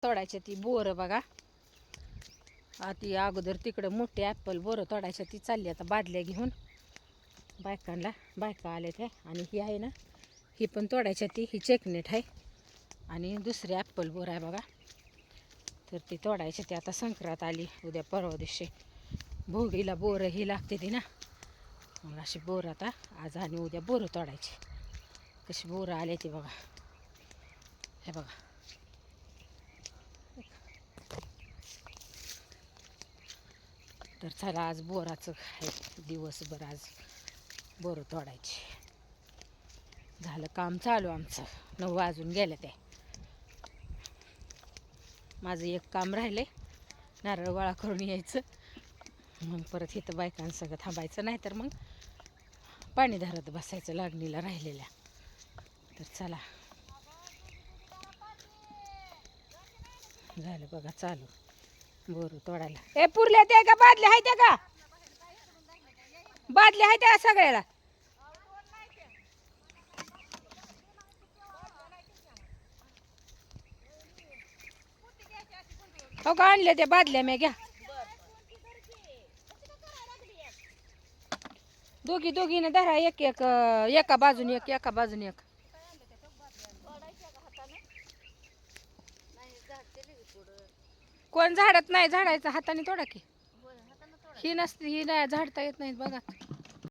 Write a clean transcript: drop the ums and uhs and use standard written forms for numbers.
तोडायच्या ती बोरं बघा. ती अगोदर तिकडं मोठे ॲपल बोरं तोडायच्या ती चालली आता बादल्या घेऊन बायका आले ते. आणि ही आहे ना, ही पण तोडायच्या ती, ही चेकनेट आहे. आणि दुसरी ॲपल बोर आहे बघा, तर ती तोडायची. ती आता संक्रांत आली, उद्या परवा दिवशी भोगीला बोरं ही लागते ती ना, मग अशी बोरं आता आज आणि उद्या बोरं तोडायची. कशी बोरं आले ती बघा, हे बघा. तर चला आज बोराचं आहे दिवसभर, आज बोरं तोडायची. झालं काम चालू आमचं, 9 वाजून गेलं ते. माझं एक काम राहिले, नारळ गोळा करून यायचं, मग परत इथं बायकांसगळं थांबायचं, नाही तर मग पाणी धरत बसायचं लागणीला राहिलेल्या. तर चला झालं बघा चालू बोरं तोडायला. ए पुरल्या त्या का बादल्या आहेत त्या का, बादल्या आहेत त्या सगळ्याला. हो का आणले त्या बादल्या मी, घ्या. दोघीने धरा, एक एक एका बाजून एक, एका बाजून एक. कोण झाडत नाही, झाडायचं हाताने तोडा की. ही नसती, ही नाही झाडता येत नाहीत बघा.